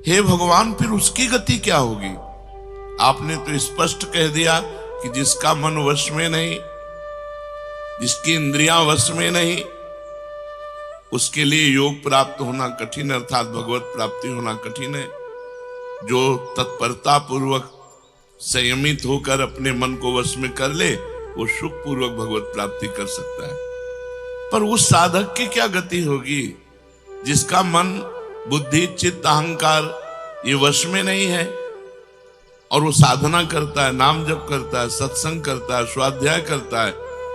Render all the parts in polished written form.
हे भगवान फिर उसकी गति क्या होगी? आपने तो स्पष्ट कह दिया कि जिसका मन वश में नहीं, जिसकी इंद्रियां वश में नहीं, उसके लिए योग प्राप्त होना कठिन, अर्थात भगवत प्राप्ति होना कठिन है। जो तत्परता पूर्वक संयमित होकर अपने मन को वश में कर ले, वो सुख पूर्वक भगवत प्राप्ति कर सकता है। पर उस साधक की क्या गति होगी जिसका मन, बुद्धि, चित्त, अहंकार ये वश में नहीं है, और वो साधना करता है, नाम जप करता है, सत्संग करता है, स्वाध्याय करता है,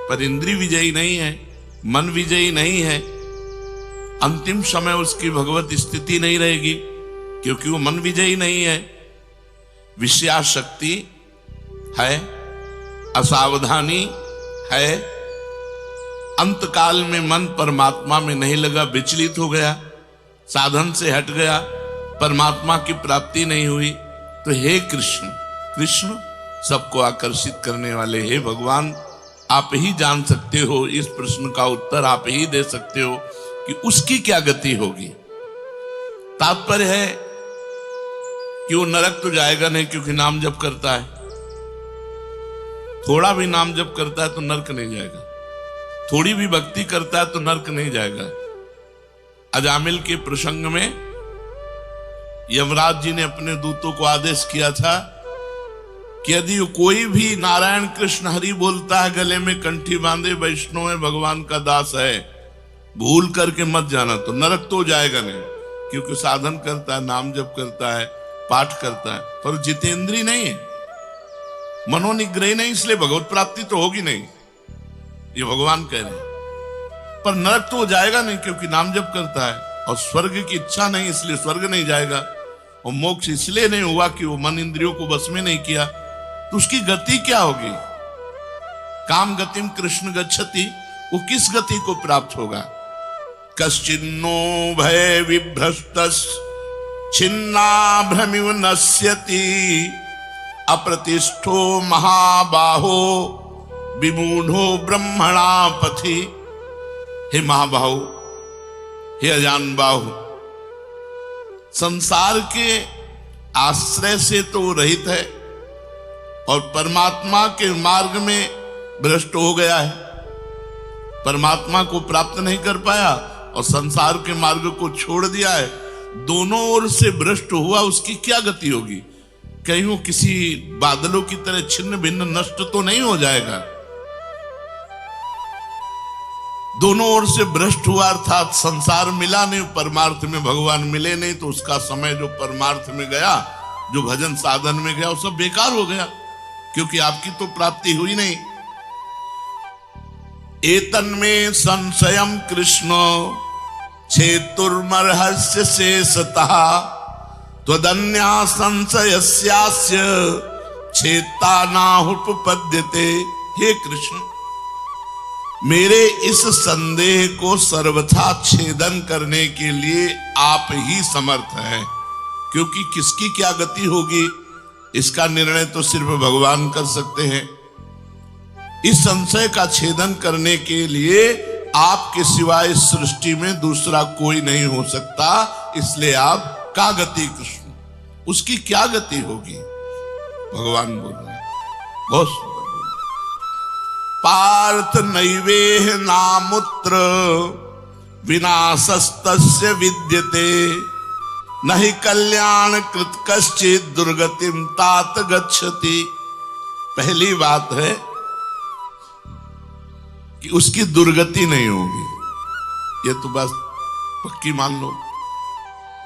पर इंद्रिय विजयी नहीं है, मन विजयी नहीं है। अंतिम समय उसकी भगवत स्थिति नहीं रहेगी, क्योंकि वो मन विजयी नहीं है, विषयाशक्ति है, असावधानी है, अंतकाल में मन परमात्मा में नहीं लगा, विचलित हो गया, साधन से हट गया, परमात्मा की प्राप्ति नहीं हुई। तो हे कृष्ण, कृष्ण सबको आकर्षित करने वाले, हे भगवान आप ही जान सकते हो, इस प्रश्न का उत्तर आप ही दे सकते हो कि उसकी क्या गति होगी। तात्पर्य है कि वो नरक तो जाएगा नहीं, क्योंकि नाम जप करता है, थोड़ा भी नाम जप करता है तो नरक नहीं जाएगा, थोड़ी भी भक्ति करता है तो नरक नहीं जाएगा। अजामिल के प्रसंग में यमराज जी ने अपने दूतों को आदेश किया था कि यदि कोई भी नारायण कृष्ण हरि बोलता है, गले में कंठी बांधे, वैष्णव है, भगवान का दास है, भूल करके मत जाना, तो नरक तो जाएगा नहीं, क्योंकि साधन करता है, नाम जप करता है, पाठ करता है, पर जितेंद्रीय नहीं है, मनोनिग्रह नहीं, इसलिए भगवत प्राप्ति तो होगी नहीं, ये भगवान कह रहे हैं। पर नरक तो जाएगा नहीं, क्योंकि नाम जप करता है, और स्वर्ग की इच्छा नहीं, इसलिए स्वर्ग नहीं जाएगा, और मोक्ष इसलिए नहीं हुआ कि वो मन इंद्रियों को बस में नहीं किया। तो उसकी गति क्या होगी? काम गतिम कृष्ण गच्छति, वो किस गति को प्राप्त होगा? कश्चिन्नो भय विभ्रष्टस् छिन्ना भ्रमिव नश्यति, अप्रतिष्ठो महाबाहो विमूढ़ो ब्रह्मणा पथि। हे महाबाहो, हे अजान बाहु, संसार के आश्रय से तो रहित है और परमात्मा के मार्ग में भ्रष्ट हो गया है, परमात्मा को प्राप्त नहीं कर पाया और संसार के मार्ग को छोड़ दिया है, दोनों ओर से भ्रष्ट हुआ, उसकी क्या गति होगी? कहीं वो किसी बादलों की तरह छिन्न भिन्न नष्ट तो नहीं हो जाएगा? दोनों ओर से भ्रष्ट हुआ, अर्थात संसार मिला नहीं, परमार्थ में भगवान मिले नहीं, तो उसका समय जो परमार्थ में गया, जो भजन साधन में गया, वो सब बेकार हो गया, क्योंकि आपकी तो प्राप्ति हुई नहीं। एतन्मे संशयम कृष्ण छेतुर्मर्हस्य शेषतः त्वदन्या संशयस्यास्य छेता नाहुपपद्यते। हे कृष्ण, मेरे इस संदेह को सर्वथा छेदन करने के लिए आप ही समर्थ हैं, क्योंकि किसकी क्या गति होगी इसका निर्णय तो सिर्फ भगवान कर सकते हैं। इस संशय का छेदन करने के लिए आपके सिवाय इस सृष्टि में दूसरा कोई नहीं हो सकता, इसलिए आप का गति कृष्ण, उसकी क्या गति होगी? भगवान बोल रहे हैं, बहुत सुंदर। पार्थ नैवेह नामुत्र विनाशस्तस्य विद्यते, नहि कल्याण कृत कश्चित् दुर्गतिम तात गच्छति। पहली बात है कि उसकी दुर्गति नहीं होगी, ये तो बस पक्की मान लो,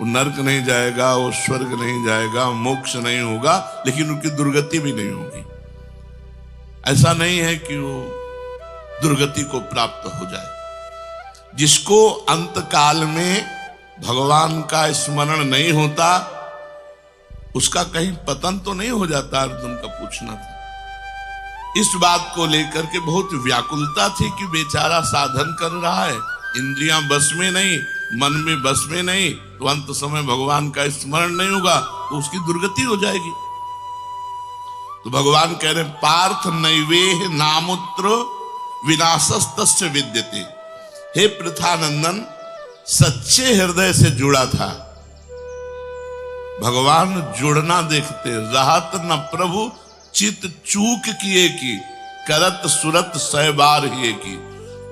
वो नरक नहीं जाएगा, वो स्वर्ग नहीं जाएगा, मोक्ष नहीं होगा, लेकिन उनकी दुर्गति भी नहीं होगी। ऐसा नहीं है कि वो दुर्गति को प्राप्त हो जाए। जिसको अंतकाल में भगवान का स्मरण नहीं होता, उसका कहीं पतन तो नहीं हो जाता? अर्जुन का पूछना था। इस बात को लेकर के बहुत व्याकुलता थी कि बेचारा साधन कर रहा है, इंद्रियां बस में नहीं, मन में बस में नहीं, तो अंत समय भगवान का स्मरण नहीं होगा तो उसकी दुर्गति हो जाएगी। तो भगवान कह रहे पार्थ नैवेह नामुत्र विनाशस्तस्य विद्यते। हे पृथानंदन, सच्चे हृदय से जुड़ा था, भगवान जुड़ना देखते। रहत न प्रभु चित चूक किए की, करत सुरत सै बार ही की।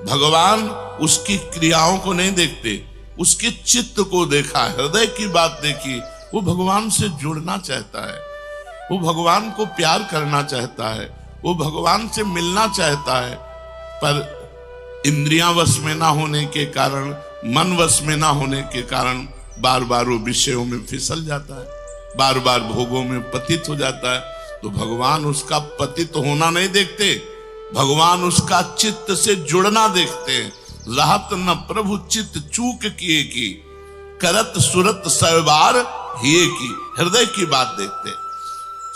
भगवान उसकी क्रियाओं को नहीं देखते, उसके चित्त को देखा, हृदय की बात देखी। वो भगवान से जुड़ना चाहता है, वो भगवान को प्यार करना चाहता है, वो भगवान से मिलना चाहता है, पर इंद्रियां वश में ना होने के कारण, मन वश में ना होने के कारण बार बार वो विषयों में फिसल जाता है, बार बार भोगों में पतित हो जाता है। तो भगवान उसका पतित होना नहीं देखते, भगवान उसका चित्त से जुड़ना देखते हैं। रहत न प्रभु चित्त चूक किए की, करत सुरत सैबार हिए की। हृदय की बात देखते,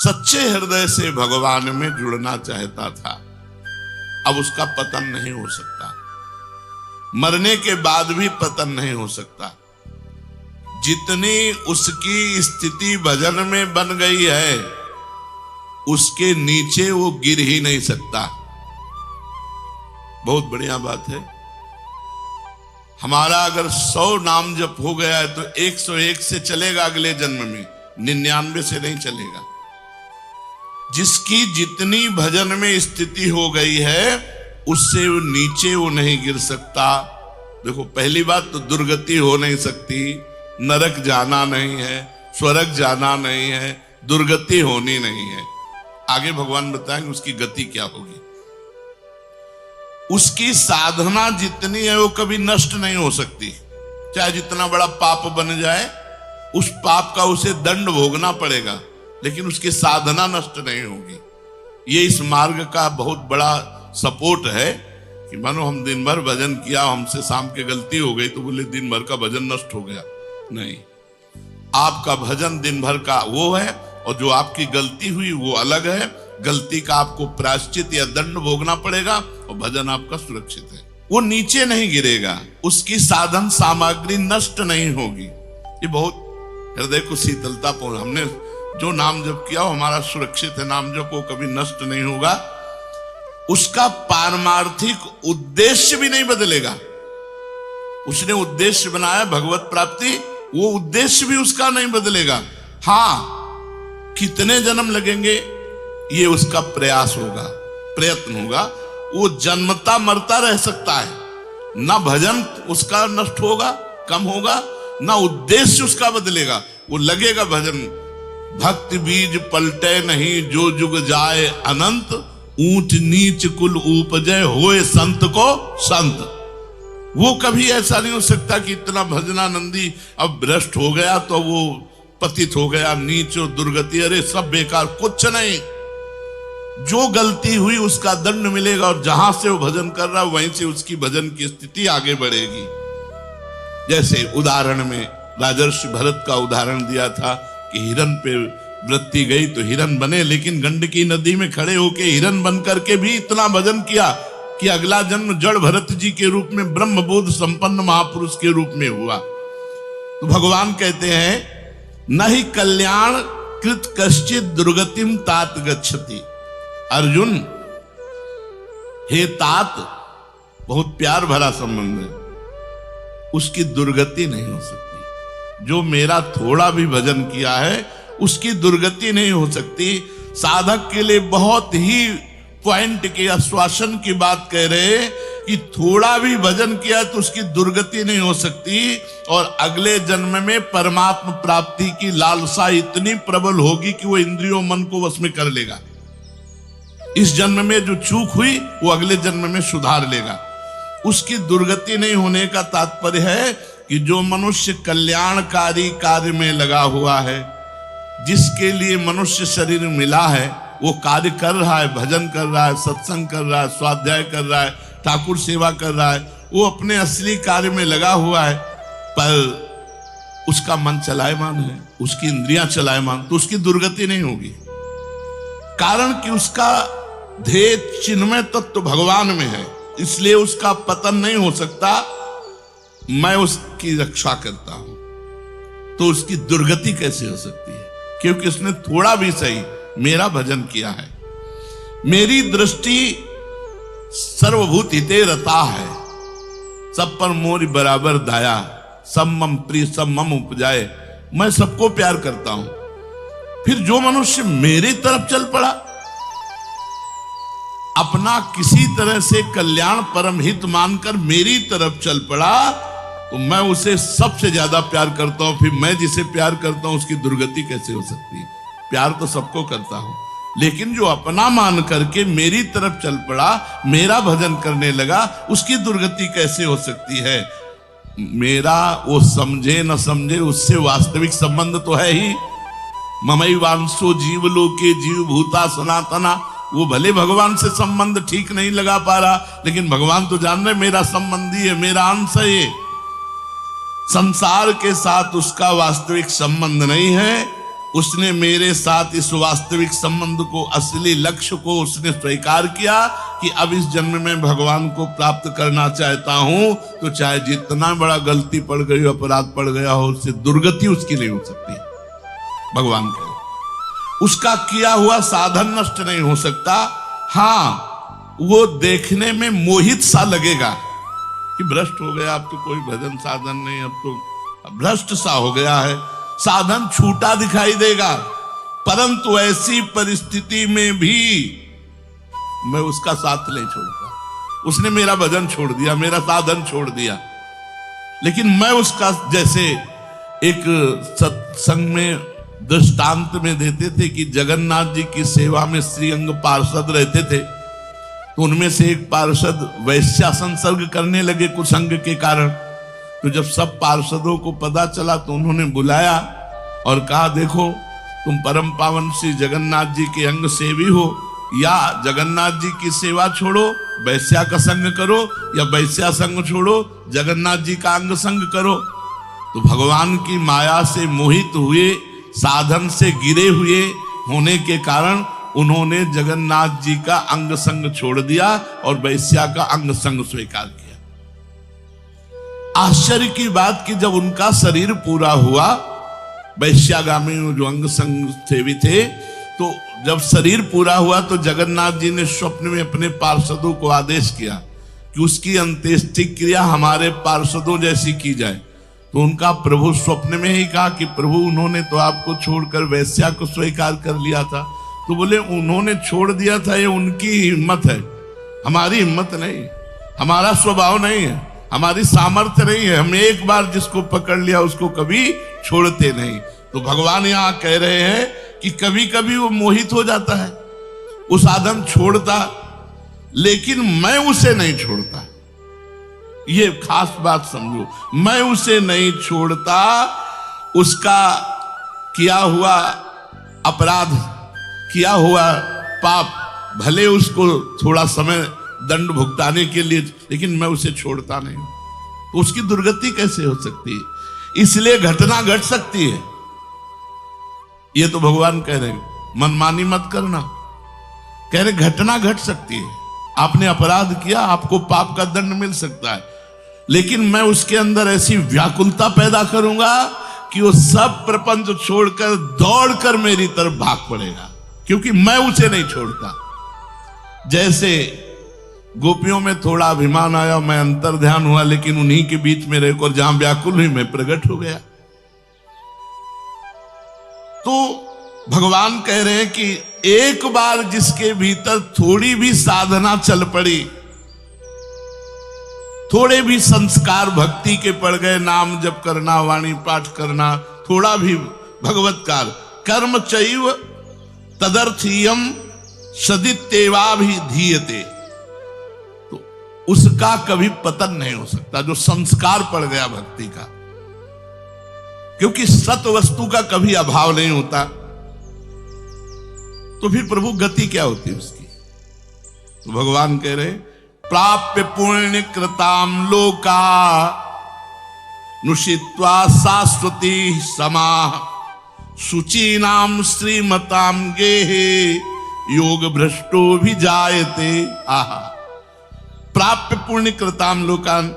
सच्चे हृदय से भगवान में जुड़ना चाहता था। अब उसका पतन नहीं हो सकता, मरने के बाद भी पतन नहीं हो सकता। जितनी उसकी स्थिति भजन में बन गई है, उसके नीचे वो गिर ही नहीं सकता। बहुत बढ़िया बात है। हमारा अगर 100 नाम जप हो गया है तो 101 से चलेगा अगले जन्म में, 99 से नहीं चलेगा। जिसकी जितनी भजन में स्थिति हो गई है, उससे वो नीचे वो नहीं गिर सकता। देखो, पहली बात तो दुर्गति हो नहीं सकती, नरक जाना नहीं है, स्वर्ग जाना नहीं है, दुर्गति होनी नहीं है। आगे भगवान बताएंगे उसकी गति क्या होगी। उसकी साधना जितनी है वो कभी नष्ट नहीं हो सकती। चाहे जितना बड़ा पाप बन जाए, उस पाप का उसे दंड भोगना पड़ेगा, लेकिन उसकी साधना नष्ट नहीं होगी। ये इस मार्ग का बहुत बड़ा सपोर्ट है कि मानो हम दिन भर भजन किया, हमसे शाम के गलती हो गई तो बोले दिन भर का भजन नष्ट हो गया। नहीं, आपका भजन दिन भर का वो है, और जो आपकी गलती हुई वो अलग है। गलती का आपको प्रायश्चित या दंड भोगना पड़ेगा, और भजन आपका सुरक्षित है। वो नीचे नहीं गिरेगा, उसकी साधन सामग्री नष्ट नहीं होगी। ये बहुत हृदय को शीतलता पहुंच। हमने जो नाम जप किया हमारा सुरक्षित है, नाम जप वो कभी नष्ट नहीं होगा। उसका पारमार्थिक उद्देश्य भी नहीं बदलेगा। उसने उद्देश्य बनाया भगवत प्राप्ति, वो उद्देश्य भी उसका नहीं बदलेगा। हाँ, कितने जन्म लगेंगे ये उसका प्रयास होगा, प्रयत्न होगा। वो जन्मता मरता रह सकता है, ना भजन उसका नष्ट होगा, कम होगा, ना उद्देश्य उसका बदलेगा। वो लगेगा भजन। भक्ति बीज पलटे नहीं, जो जुग जाए अनंत। ऊंच नीच कुल उपजय, होए संत को संत। वो कभी ऐसा नहीं हो सकता कि इतना भजनानंदी अब भ्रष्ट हो गया तो वो पतित हो गया, नीच और दुर्गति, अरे सब बेकार। कुछ नहीं, जो गलती हुई उसका दंड मिलेगा, और जहां से वो भजन कर रहा है वहीं से उसकी भजन की स्थिति आगे बढ़ेगी। जैसे उदाहरण में राजर्षि भरत का उदाहरण दिया था कि हिरन पे वृत्ति गई तो हिरन बने, लेकिन गंडकी नदी में खड़े होके हिरन बन करके भी इतना भजन किया कि अगला जन्म जड़ भरत जी के रूप में ब्रह्मबोध संपन्न महापुरुष के रूप में हुआ। तो भगवान कहते हैं, नहीं कल्याण कृत कश्चित दुर्गतिम तात गच्छति। अर्जुन, हे तात, बहुत प्यार भरा संबंध है, उसकी दुर्गति नहीं हो सकती। जो मेरा थोड़ा भी भजन किया है उसकी दुर्गति नहीं हो सकती। साधक के लिए बहुत ही पॉइंट के आश्वासन की बात कह रहे कि थोड़ा भी भजन किया तो उसकी दुर्गति नहीं हो सकती, और अगले जन्म में परमात्मा प्राप्ति की लालसा इतनी प्रबल होगी कि वो इंद्रियों मन को वश में कर लेगा। इस जन्म में जो चूक हुई वो अगले जन्म में सुधार लेगा। उसकी दुर्गति नहीं होने का तात्पर्य है कि जो मनुष्य कल्याणकारी कार्य में लगा हुआ है, जिसके लिए मनुष्य शरीर मिला है, वो कार्य कर रहा है, भजन कर रहा है, सत्संग कर रहा है, स्वाध्याय कर रहा है, ठाकुर सेवा कर रहा है, वो अपने असली कार्य में लगा हुआ है, पर उसका मन चलायमान है, उसकी इंद्रियां चलायमान, तो उसकी दुर्गति नहीं होगी। कारण कि उसका ध्येय चिन्मय तत्व भगवान में है, इसलिए उसका पतन नहीं हो सकता। मैं उसकी रक्षा करता हूं, तो उसकी दुर्गति कैसे हो सकती है? क्योंकि उसने थोड़ा भी सही मेरा भजन किया है। मेरी दृष्टि सर्वभूत हिते रता है, सब पर मोरी बराबर दाया, सब मम प्रिय सब मम उपजाए। मैं सबको प्यार करता हूं। फिर जो मनुष्य मेरी तरफ चल पड़ा, अपना किसी तरह से कल्याण परम हित मानकर मेरी तरफ चल पड़ा, तो मैं उसे सबसे ज्यादा प्यार करता हूं। फिर मैं जिसे प्यार करता हूं उसकी दुर्गति कैसे हो सकती है? प्यार तो सबको करता हूं, लेकिन जो अपना मान करके मेरी तरफ चल पड़ा, मेरा भजन करने लगा, उसकी दुर्गति कैसे हो सकती है? मेरा वो समझे न समझे, उससे वास्तविक संबंध तो है ही। ममई वांसो जीव लोके जीव भूता सनातना। वो भले भगवान से संबंध ठीक नहीं लगा पा रहा, लेकिन भगवान तो जान रहे मेरा संबंधी है, मेरा अंश है। ये संसार के साथ उसका वास्तविक संबंध नहीं है। उसने मेरे साथ इस वास्तविक संबंध को, असली लक्ष्य को उसने स्वीकार किया कि अब इस जन्म में भगवान को प्राप्त करना चाहता हूं, तो चाहे जितना बड़ा गलती पड़ गई हो, अपराध पड़ गया हो, उससे दुर्गति उसकी नहीं हो सकती। भगवान कहे उसका किया हुआ साधन नष्ट नहीं हो सकता। हाँ, वो देखने में मोहित सा लगेगा कि भ्रष्ट हो गया, अब तो कोई भजन साधन नहीं, अब तो भ्रष्ट सा हो गया है, साधन छूटा दिखाई देगा। परंतु ऐसी परिस्थिति में भी मैं उसका साथ नहीं छोड़ता। उसने मेरा भजन छोड़ दिया, मेरा साधन छोड़ दिया, लेकिन मैं उसका, जैसे एक सत्संग में दृष्टांत में देते थे कि जगन्नाथ जी की सेवा में श्रीअंग पार्षद रहते थे, तो उनमें से एक पार्षद वैश्या संसर्ग करने लगे कुसंग के कारण। तो जब सब पार्षदों को पता चला तो उन्होंने बुलाया और कहा, देखो तुम परम पावन श्री जगन्नाथ जी के अंग सेवी हो, या जगन्नाथ जी की सेवा छोड़ो वैश्या का संग करो, या वैश्या संग छोड़ो जगन्नाथ जी का अंग संग करो। तो भगवान की माया से मोहित हुए, साधन से गिरे हुए होने के कारण उन्होंने जगन्नाथ जी का अंग संग छोड़ दिया और वैश्या का अंग संग स्वीकार किया। आश्चर्य की बात कि जब उनका शरीर पूरा हुआ, वैश्यागामी जो अंग संग सेवी थे, तो जब शरीर पूरा हुआ तो जगन्नाथ जी ने स्वप्न में अपने पार्षदों को आदेश किया कि उसकी अंत्येष्टि क्रिया हमारे पार्षदों जैसी की जाए। तो उनका प्रभु स्वप्न में ही कहा कि प्रभु उन्होंने तो आपको छोड़कर वैश्या को स्वीकार कर लिया था। तो बोले उन्होंने छोड़ दिया था, ये उनकी हिम्मत है, हमारी हिम्मत नहीं, हमारा स्वभाव नहीं है, हमारी सामर्थ्य नहीं है। हम एक बार जिसको पकड़ लिया उसको कभी छोड़ते नहीं। तो भगवान यहाँ कह रहे हैं कि कभी कभी वो मोहित हो जाता है, वो साधन छोड़ता, लेकिन मैं उसे नहीं छोड़ता। ये खास बात समझो, मैं उसे नहीं छोड़ता। उसका किया हुआ अपराध, किया हुआ पाप, भले उसको थोड़ा समय दंड भुगताने के लिए, लेकिन मैं उसे छोड़ता नहीं। तो उसकी दुर्गति कैसे हो सकती है? इसलिए घटना घट सकती है। ये तो भगवान कह रहे हैं मनमानी मत करना, कह रहे घटना घट सकती है। आपने अपराध किया, आपको पाप का दंड मिल सकता है, लेकिन मैं उसके अंदर ऐसी व्याकुलता पैदा करूंगा कि वो सब प्रपंच छोड़कर दौड़कर मेरी तरफ भाग पड़ेगा, क्योंकि मैं उसे नहीं छोड़ता। जैसे गोपियों में थोड़ा अभिमान आया, मैं अंतर ध्यान हुआ, लेकिन उन्हीं के बीच में रहकर जहां व्याकुल हुई मैं प्रकट हो गया। तो भगवान कह रहे हैं कि एक बार जिसके भीतर थोड़ी भी साधना चल पड़ी, थोड़े भी संस्कार भक्ति के पड़ गए, नाम जप करना, वाणी पाठ करना, थोड़ा भी भगवत्कार, कर्म चैव तदर्थीयम सदित्येवाभिधीयते, तो उसका कभी पतन नहीं हो सकता जो संस्कार पड़ गया भक्ति का, क्योंकि सत वस्तु का कभी अभाव नहीं होता। तो फिर प्रभु गति क्या होती है उसकी? तो भगवान कह रहे प्राप्य पुण्य कृताम लोका नुषित्वा शाश्वती समाः शुचीनाम श्रीमताम गेहे योग भ्रष्टो भी जायते। आहा, प्राप्य पुण्य कृताम लोकान,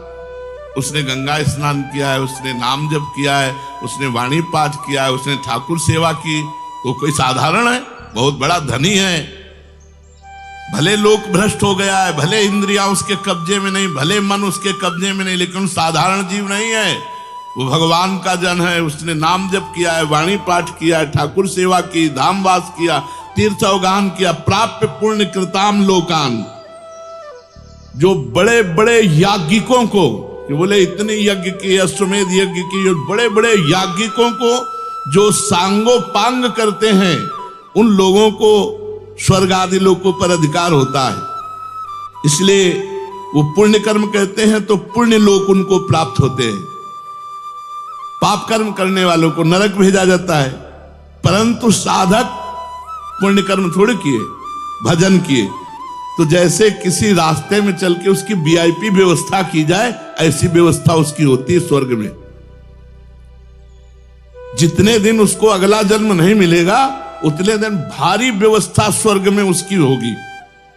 उसने गंगा स्नान किया है, उसने नाम जप किया है, उसने वाणी पाठ किया है, उसने ठाकुर सेवा की, तो कोई साधारण है? बहुत बड़ा धनी है। भले लोक भ्रष्ट हो गया है, भले इंद्रियां उसके कब्जे में नहीं, भले मन उसके कब्जे में नहीं, लेकिन साधारण जीव नहीं है। वो भगवान का जन है, उसने नाम जप किया है, वाणी पाठ किया है, ठाकुर सेवा की, धामवास किया, तीर्थ अवगान किया, प्राप्य पुण्य कृताम लोकान। जो बड़े बड़े याज्ञिकों को, ये बोले इतने यज्ञ किए, अश्वमेध यज्ञ किए, बड़े बड़े याज्ञिकों को जो सांगोपांग करते हैं, उन लोगों को स्वर्ग आदि लोकों पर अधिकार होता है। इसलिए वो पुण्य कर्म कहते हैं तो पुण्य लोक उनको प्राप्त होते हैं। पाप कर्म करने वालों को नरक भेजा जाता है। परंतु साधक पुण्य कर्म थोड़े किए, भजन किए, तो जैसे किसी रास्ते में चल के उसकी वीआईपी व्यवस्था की जाए, ऐसी व्यवस्था उसकी होती है स्वर्ग में। जितने दिन उसको अगला जन्म नहीं मिलेगा, उतने दिन भारी व्यवस्था स्वर्ग में उसकी होगी।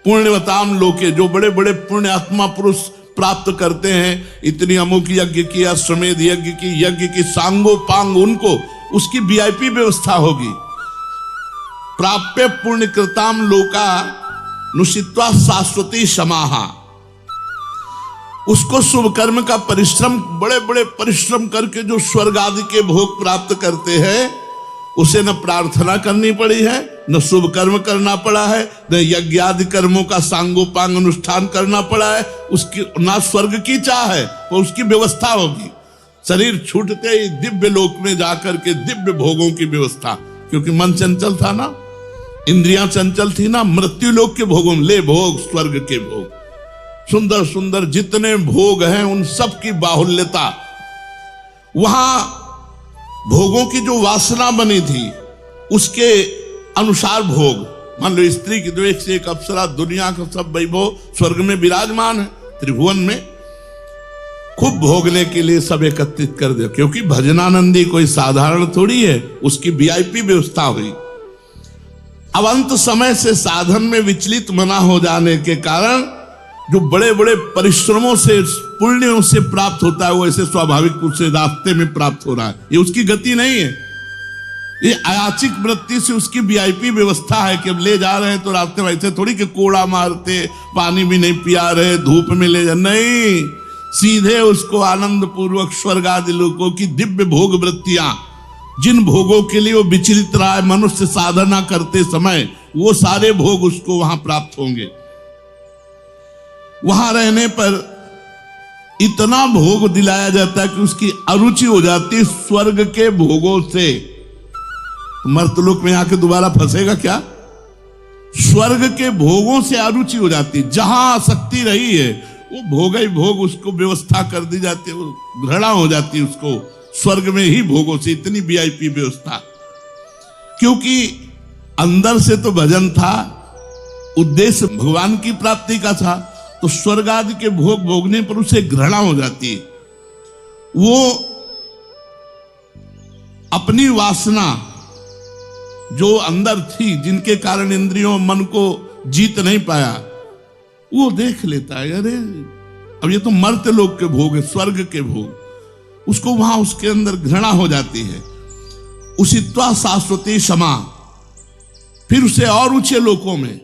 पुण्यवताम लोके, जो बड़े बड़े पुण्य आत्मा पुरुष प्राप्त करते हैं, इतनी अमुक यज्ञ की, अश्वमेध यज्ञ की सांगोपांग, उनको उसकी वीआईपी व्यवस्था होगी। प्राप्य पुण्य कृताम लोका नुषित्वा शाश्वती समाहा। उसको शुभ कर्म का परिश्रम, बड़े बड़े परिश्रम करके जो स्वर्ग आदि के भोग प्राप्त करते हैं, उसे न प्रार्थना करनी पड़ी है, न शुभ कर्म करना पड़ा है, न यज्ञ आदि कर्मों का सांगोपांग अनुष्ठान करना पड़ा है। उसकी ना स्वर्ग की चाह है, तो उसकी व्यवस्था होगी। शरीर छूटते ही दिव्य लोक में जाकर के दिव्य भोगों की व्यवस्था, क्योंकि मन चंचल था ना, इंद्रियां चंचल थी ना, मृत्यु लोक के भोगों में ले भोग, स्वर्ग के भोग, सुंदर सुंदर जितने भोग हैं उन सब की बाहुल्यता। वहां भोगों की जो वासना बनी थी उसके अनुसार भोग। मान लो स्त्री की तो एक से एक अप्सरा, दुनिया का सब वैभव स्वर्ग में विराजमान है, त्रिभुवन में खूब भोगने के लिए सब एकत्रित कर दे, क्योंकि भजनानंदी कोई साधारण थोड़ी है, उसकी वीआईपी व्यवस्था हुई। अब अंत समय से साधन में विचलित मना हो जाने के कारण जो बड़े बड़े परिश्रमों से, पुण्यों से प्राप्त होता है, वो ऐसे स्वाभाविक रूप से रास्ते में प्राप्त हो रहा है। ये उसकी गति नहीं है, ये अयाचिक वृत्ति से उसकी वीआईपी व्यवस्था है कि अब ले जा रहे हैं तो रास्ते में ऐसे थोड़ी कि कोड़ा मारते, पानी भी नहीं पिया रहे, धूप में ले जा, नहीं, सीधे उसको आनंद पूर्वक स्वर्ग आदि लोकों की दिव्य भोग वृत्तियां, जिन भोगों के लिए वो विचलित रहा है मनुष्य साधना करते समय, वो सारे भोग उसको वहां प्राप्त होंगे। वहां रहने पर इतना भोग दिलाया जाता है कि उसकी अरुचि हो जाती है स्वर्ग के भोगों से। मर्तलोक में आके दोबारा फंसेगा क्या? स्वर्ग के भोगों से अरुचि हो जाती है, जहां आसक्ति रही है वो भोग ही भोग उसको व्यवस्था कर दी जाती है, वो घृणा हो जाती है उसको स्वर्ग में ही भोगों से। इतनी वीआईपी व्यवस्था, क्योंकि अंदर से तो भजन था, उद्देश्य भगवान की प्राप्ति का था, तो स्वर्ग आदि के भोग भोगने पर उसे घृणा हो जाती है। वो अपनी वासना जो अंदर थी, जिनके कारण इंद्रियों मन को जीत नहीं पाया, वो देख लेता है, अरे अब ये तो मर्त्य लोक के भोग है, स्वर्ग के भोग, उसको वहां उसके अंदर घृणा हो जाती है। उसित्वा शाश्वती क्षमा, फिर उसे और ऊंचे लोकों में